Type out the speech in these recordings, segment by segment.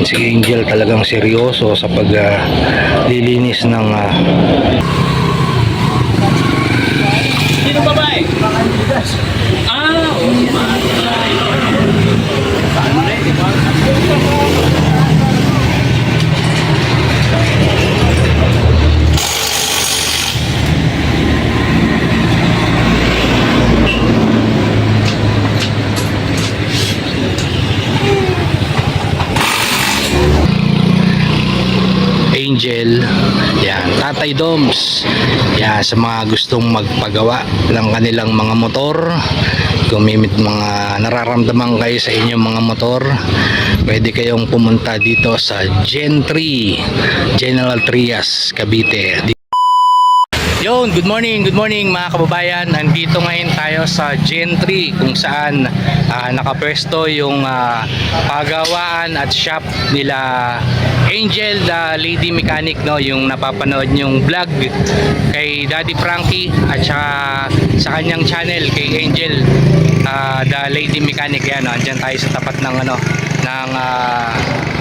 si Angel talagang seryoso sa paglilinis ng Sino ba ba eh? Oo, si Matay. Paano na yun? Angel, yan, Tatay Doms, yan, sa mga gustong magpagawa ng kanilang mga motor, gumamit mga nararamdaman kayo sa inyong mga motor, pwede kayong pumunta dito sa Gen 3 General Trias, Cavite. Yon, good morning mga kababayan. Nandito ngayon tayo sa Gen 3 kung saan nakapwesto yung pagawaan at shop nila Angel, the lady mechanic, no, yung napapanood yung vlog kay Daddy Frankie at saka sa kanyang channel kay Angel, the lady mechanic. Yan, no, andyan tayo sa tapat ng ng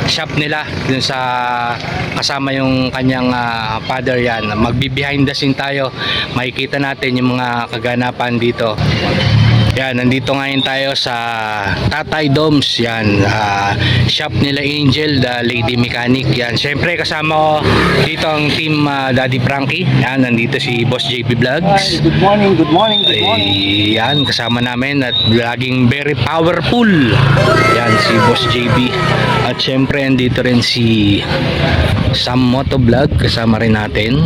shop nila dun sa kasama yung kanyang father. Yan, magbi-behind the scene tayo, makikita natin yung mga kaganapan dito. Yan, nandito ngayon tayo sa Tatay Doms, yan, shop nila Angel, the lady mechanic. Yan, syempre kasama ko dito ang team Daddy Frankie. Yan, nandito si Boss JB Vlogs. Hi, good morning. Yan, kasama namin at laging very powerful. Yan, si Boss JB. At syempre nandito rin si Sam Motovlog, kasama rin natin.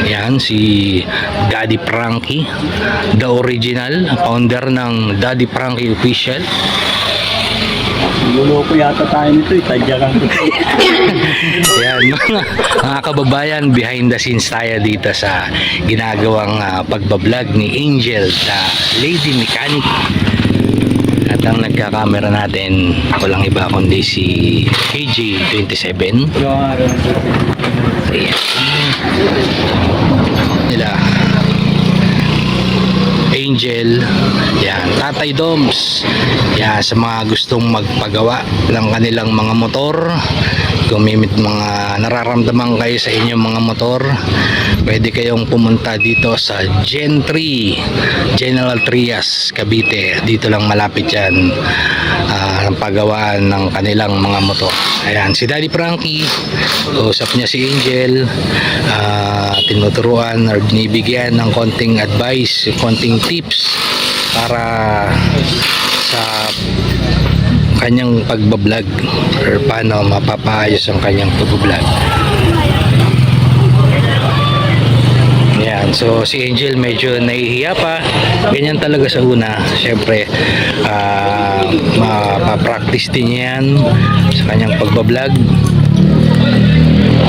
Yan, si Daddy Frankie, the original founder ng Daddy Frankie Official. Luloko yata tayo nito, itadyakan ko. Yan, mga kababayan, behind the scenes tayo dito sa ginagawang pagbablog ni Angel, the lady mechanic. At ang nagkakamera natin, walang iba kundi si KJ27. Ayan. Nila Angel, yan, Tatay Doms, yan, sa mga gustong magpagawa ng kanilang mga motor, gumamit mga nararamdaman kayo sa inyong mga motor, pwede kayong pumunta dito sa Gen 3 General Trias, Cavite. Dito lang malapit yan, ang paggawaan ng kanilang mga motor. Ayan, si Daddy Frankie, usap niya si Angel, tinuturuan or binibigyan ng konting advice, konting tips para sa kanyang pagbablog or paano mapapaayos ang kanyang pagbablog. Yan, so si Angel medyo nahihiya pa, ganyan talaga sa una. Siyempre mapapractice din yan sa kanyang pagbablog,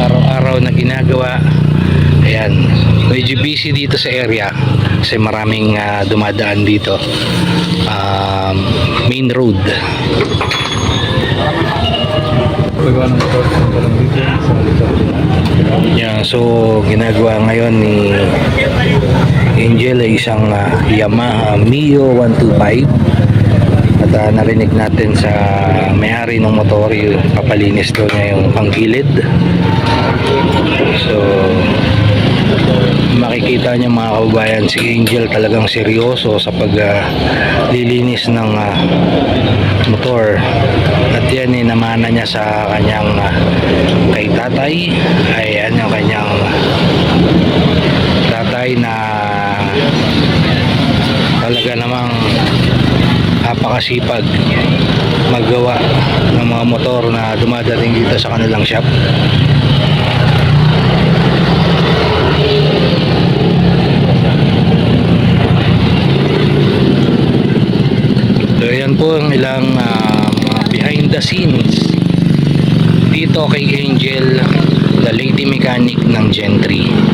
araw-araw na ginagawa. Ayan, medyo busy dito sa area kasi maraming dumadaan dito, main road. Yan, so ginagawa ngayon ni Angel ay isang Yamaha Mio 125. At narinig natin sa may-ari ng motor, yung papalinis daw niya yung panggilid. So makikita niyo mga kababayan, si Angel talagang seryoso sa paglilinis ng motor. At yan, namana niya sa kanyang kay tatay. Ayan yung kanyang tatay na talaga namang napakasipag maggawa ng mga motor na dumadating dito sa kanilang shop. So yan po ang ilang behind the scenes dito kay Angel, the lady mechanic ng Gen 3.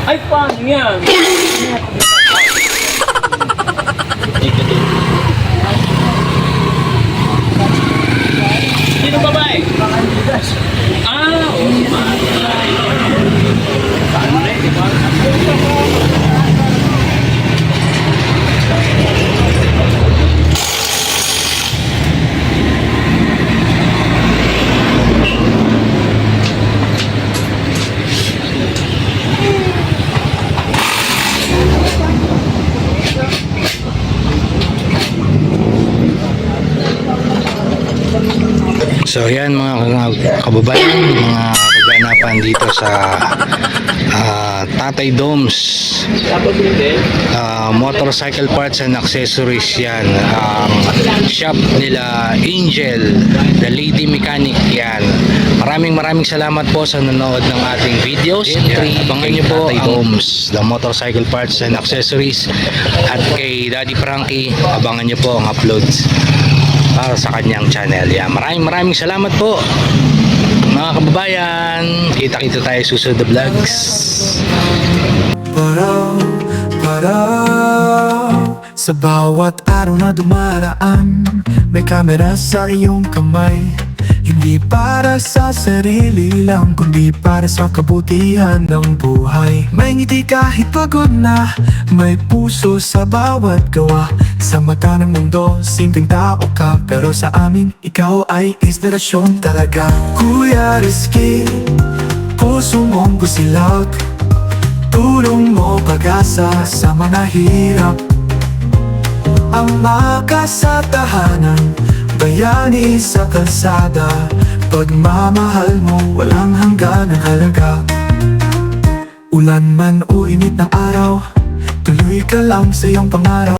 Ay, paano yan? Sino babae? Ah, oh, matay. Paano na yun, di ba? So yan mga kababayan, mga kaganapan dito sa Tatay Doms Motorcycle Parts and Accessories. Yan ang shop nila Angel, the lady mechanic. Yan, maraming salamat po sa nanonood ng ating videos. Siyempre, abangan nyo po Tatay Doms, the Motorcycle Parts and Accessories, at kay Daddy Frankie, abangan nyo po ang uploads para sa kanyang channel. Yan, maraming salamat po mga kababayan. Kita-kita tayo susunod na vlogs. Sa bawat araw na dumaraan, may kamera sa iyong kamay. Hindi para sa sarili lang, kundi para sa kabutihan ng buhay. May ngiti kahit pagod na, may puso sa bawat gawa. Sa mata ng mundo, simpleng tao ka, pero sa amin, ikaw ay inspirasyon talaga. Kuya Rizky, puso mong busilak, tulong mo pag-asa sa mga hirap. Ang maka sa tahanan, bayani sa kalsada, pagmamahal mo walang hanggan ang halaga. Ulan man o init ng araw, tuloy ka lang sa iyong pangarap.